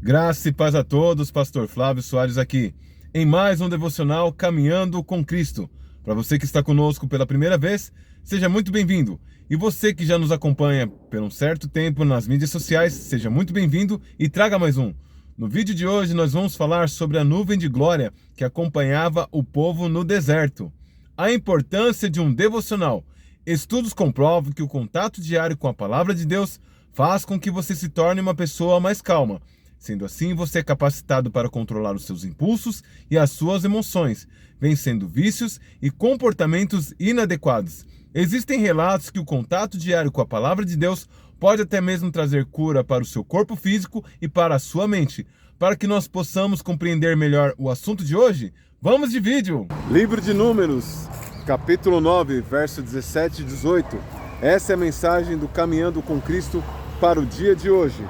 Graça e paz a todos, Pastor Flávio Soares aqui, em mais um devocional Caminhando com Cristo. Para você que está conosco pela primeira vez, seja muito bem-vindo. E você que já nos acompanha por um certo tempo nas mídias sociais, seja muito bem-vindo e traga mais um. No vídeo de hoje nós vamos falar sobre a nuvem de glória que acompanhava o povo no deserto. A importância de um devocional. Estudos comprovam que o contato diário com a palavra de Deus faz com que você se torne uma pessoa mais calma. Sendo assim, você é capacitado para controlar os seus impulsos e as suas emoções, vencendo vícios e comportamentos inadequados. Existem relatos que o contato diário com a palavra de Deus pode até mesmo trazer cura para o seu corpo físico e para a sua mente. Para que nós possamos compreender melhor o assunto de hoje, vamos de vídeo! Livro de Números, capítulo 9, verso 17 e 18. Essa é a mensagem do Caminhando com Cristo para o dia de hoje.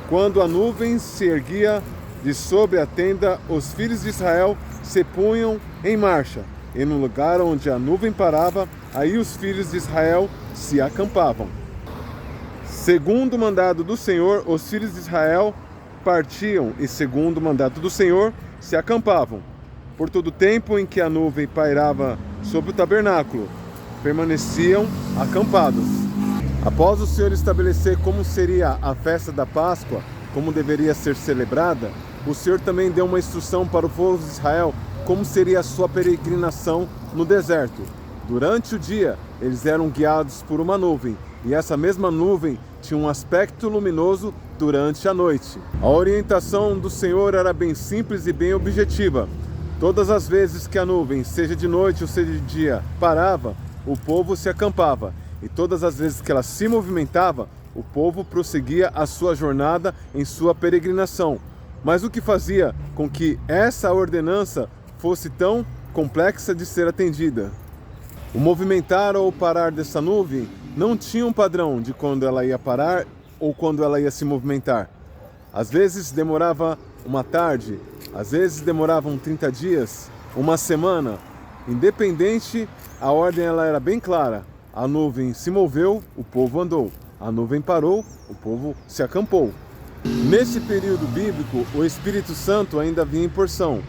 Quando a nuvem se erguia de sobre a tenda, os filhos de Israel se punham em marcha, e no lugar onde a nuvem parava, aí os filhos de Israel se acampavam. Segundo o mandado do Senhor, os filhos de Israel partiam, e segundo o mandato do Senhor, se acampavam. Por todo o tempo em que a nuvem pairava sobre o tabernáculo, permaneciam acampados. Após o Senhor estabelecer como seria a festa da Páscoa, como deveria ser celebrada, o Senhor também deu uma instrução para o povo de Israel como seria a sua peregrinação no deserto. Durante o dia, eles eram guiados por uma nuvem, e essa mesma nuvem tinha um aspecto luminoso durante a noite. A orientação do Senhor era bem simples e bem objetiva. Todas as vezes que a nuvem, seja de noite ou seja de dia, parava, o povo se acampava. E todas as vezes que ela se movimentava, o povo prosseguia a sua jornada em sua peregrinação. Mas o que fazia com que essa ordenança fosse tão complexa de ser atendida? O movimentar ou parar dessa nuvem não tinha um padrão de quando ela ia parar ou quando ela ia se movimentar. Às vezes demorava uma tarde, às vezes demoravam 30 dias, uma semana. Independente, a ordem ela era bem clara. A nuvem se moveu, o povo andou. A nuvem parou, o povo se acampou. Nesse período bíblico, o Espírito Santo ainda vinha em porção,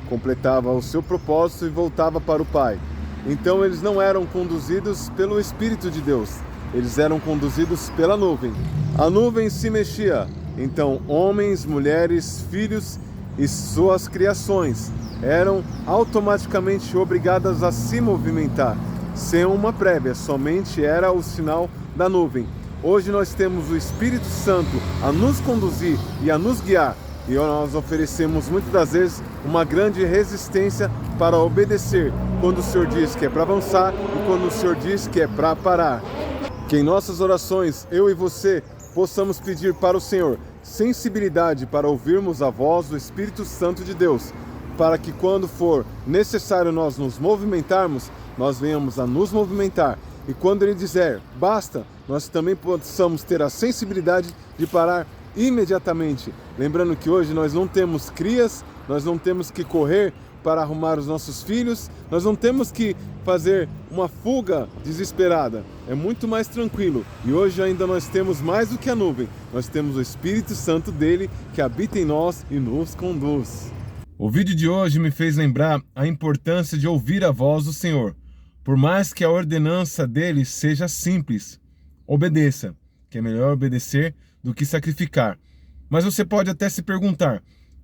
completava o seu propósito e voltava para o Pai. Então eles não eram conduzidos pelo Espírito de Deus, eles eram conduzidos pela nuvem. A nuvem se mexia, então homens, mulheres, filhos e suas criações eram automaticamente obrigadas a se movimentar. Sem uma prévia, somente era o sinal da nuvem. Hoje nós temos o Espírito Santo a nos conduzir e a nos guiar, e nós oferecemos muitas das vezes uma grande resistência para obedecer quando o Senhor diz que é para avançar e quando o Senhor diz que é para parar. Que em nossas orações, eu e você, possamos pedir para o Senhor sensibilidade para ouvirmos a voz do Espírito Santo de Deus, para que quando for necessário nós nos movimentarmos, nós venhamos a nos movimentar. E quando Ele dizer basta, nós também possamos ter a sensibilidade de parar imediatamente. Lembrando que hoje nós não temos crias, nós não temos que correr para arrumar os nossos filhos, nós não temos que fazer uma fuga desesperada. É muito mais tranquilo. E hoje ainda nós temos mais do que a nuvem. Nós temos o Espírito Santo dele que habita em nós e nos conduz. O vídeo de hoje me fez lembrar a importância de ouvir a voz do Senhor. Por mais que a ordenança dele seja simples, obedeça, que é melhor obedecer do que sacrificar. Mas você pode até se perguntar,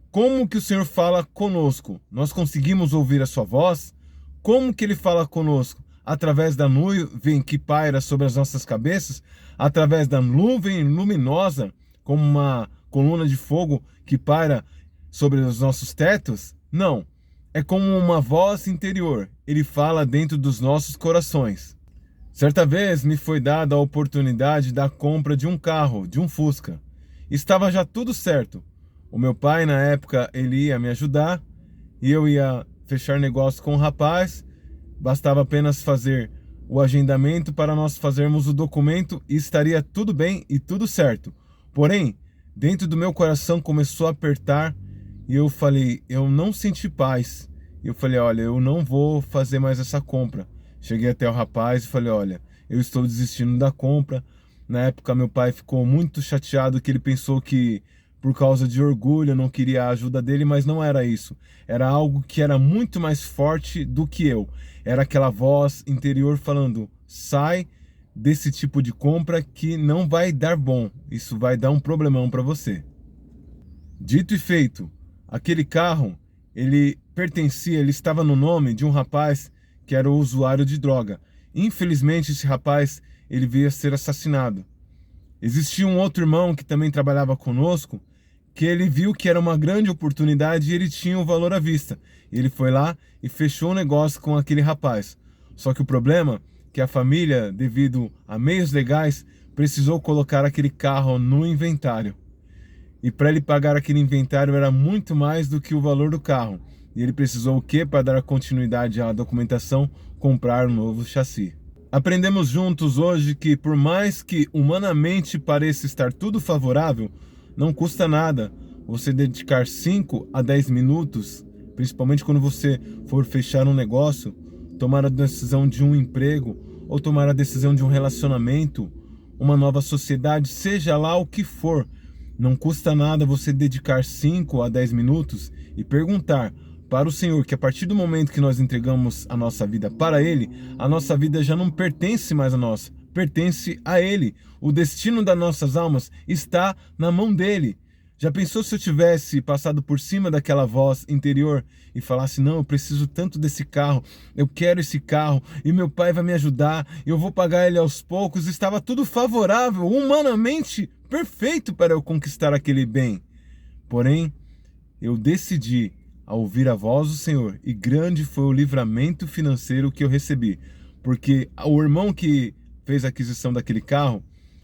como que o Senhor fala conosco? Nós conseguimos ouvir a sua voz? Como que ele fala conosco? Através da nuvem que paira sobre as nossas cabeças? Através da nuvem luminosa, como uma coluna de fogo que paira sobre os nossos tetos? Não, é como uma voz interior, ele fala dentro dos nossos corações. Certa vez me foi dada a oportunidade da compra de um carro, de um Fusca. Estava já tudo certo. O meu pai na época ele ia me ajudar e eu ia fechar negócio com o rapaz, bastava apenas fazer o agendamento para nós fazermos o documento e estaria tudo bem e tudo certo. Porém, dentro do meu coração começou a apertar. E eu falei, eu não senti paz. E eu falei, olha, eu não vou fazer mais essa compra. Cheguei até o rapaz e falei, olha, eu estou desistindo da compra. Na época meu pai ficou muito chateado que ele pensou que por causa de orgulho, eu não queria a ajuda dele, mas não era isso. Era algo que era muito mais forte do que eu. Era aquela voz interior falando: sai desse tipo de compra que não vai dar bom. Isso vai dar um problemão para você. Dito e feito, aquele carro, ele estava no nome de um rapaz que era o usuário de droga. Infelizmente, esse rapaz, ele veio a ser assassinado. Existia um outro irmão que também trabalhava conosco, que ele viu que era uma grande oportunidade e ele tinha o valor à vista. Ele foi lá e fechou um negócio com aquele rapaz. Só que o problema é que a família, devido a meios legais, precisou colocar aquele carro no inventário. E para ele pagar aquele inventário era muito mais do que o valor do carro. E ele precisou o quê? Para dar continuidade à documentação, comprar um novo chassi. Aprendemos juntos hoje que por mais que humanamente pareça estar tudo favorável, não custa nada você dedicar 5 a 10 minutos, principalmente quando você for fechar um negócio, tomar a decisão de um emprego ou tomar a decisão de um relacionamento, uma nova sociedade, seja lá o que for. Não custa nada você dedicar 5 a 10 minutos e perguntar para o Senhor que a partir do momento que nós entregamos a nossa vida para Ele, a nossa vida já não pertence mais a nós, pertence a Ele. O destino das nossas almas está na mão dEle. Já pensou se eu tivesse passado por cima daquela voz interior e falasse: não, eu preciso tanto desse carro, eu quero esse carro e meu pai vai me ajudar, eu vou pagar ele aos poucos. Estava tudo favorável, humanamente perfeito para eu conquistar aquele bem. Porém, eu decidi a ouvir a voz do Senhor, e grande foi o livramento financeiro que eu recebi, porque o irmão que fez a aquisição daquele carro,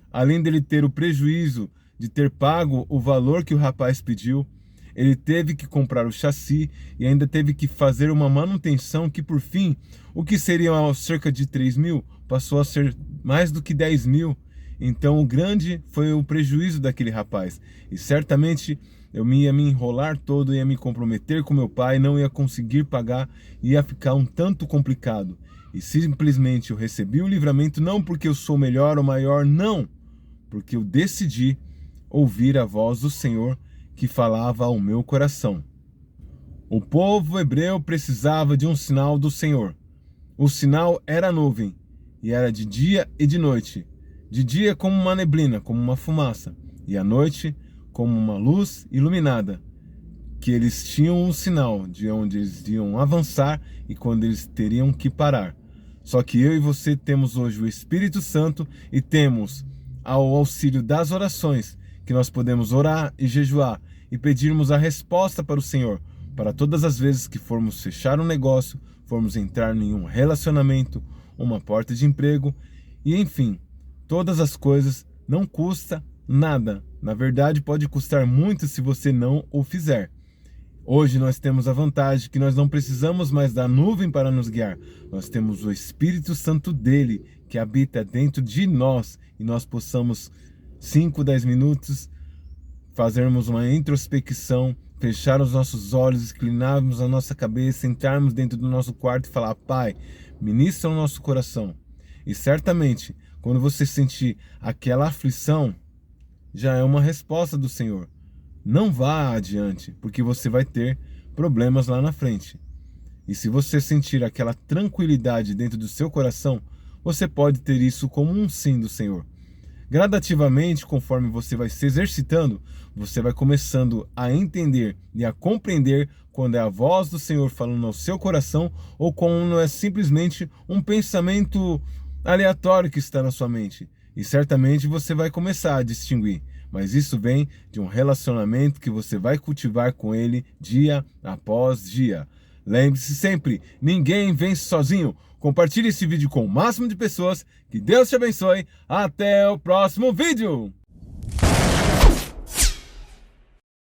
além dele ter o prejuízo de ter pago o valor que o rapaz pediu, ele teve que comprar o chassi e ainda teve que fazer uma manutenção que, por fim, o que seria cerca de 3 mil, passou a ser mais do que 10 mil. Então o grande foi o prejuízo daquele rapaz, e certamente eu ia me enrolar todo, ia me comprometer com meu pai, não ia conseguir pagar, ia ficar um tanto complicado. E simplesmente eu recebi o livramento não porque eu sou melhor ou maior, não, porque eu decidi ouvir a voz do Senhor que falava ao meu coração. O povo hebreu precisava de um sinal do Senhor. O sinal era a nuvem, e era de dia e de noite. De dia como uma neblina, como uma fumaça, e à noite como uma luz iluminada, que eles tinham um sinal de onde eles iam avançar e quando eles teriam que parar. Só que eu e você temos hoje o Espírito Santo e temos ao auxílio das orações que nós podemos orar e jejuar e pedirmos a resposta para o Senhor, para todas as vezes que formos fechar um negócio, formos entrar em um relacionamento, uma porta de emprego e enfim, todas as coisas. Não custa nada. Na verdade, pode custar muito se você não o fizer. Hoje nós temos a vantagem que nós não precisamos mais da nuvem para nos guiar. Nós temos o Espírito Santo dele que habita dentro de nós e nós possamos 5, 10 minutos fazermos uma introspecção, fechar os nossos olhos, inclinarmos a nossa cabeça, entrarmos dentro do nosso quarto e falar: Pai, ministra o nosso coração. E certamente, quando você sentir aquela aflição, já é uma resposta do Senhor. Não vá adiante, porque você vai ter problemas lá na frente. E se você sentir aquela tranquilidade dentro do seu coração, você pode ter isso como um sim do Senhor. Gradativamente, conforme você vai se exercitando, você vai começando a entender e a compreender quando é a voz do Senhor falando ao seu coração ou quando é simplesmente um pensamento aleatório que está na sua mente. E certamente você vai começar a distinguir. Mas isso vem de um relacionamento que você vai cultivar com ele dia após dia. Lembre-se sempre, ninguém vence sozinho. Compartilhe esse vídeo com o máximo de pessoas. Que Deus te abençoe. Até o próximo vídeo.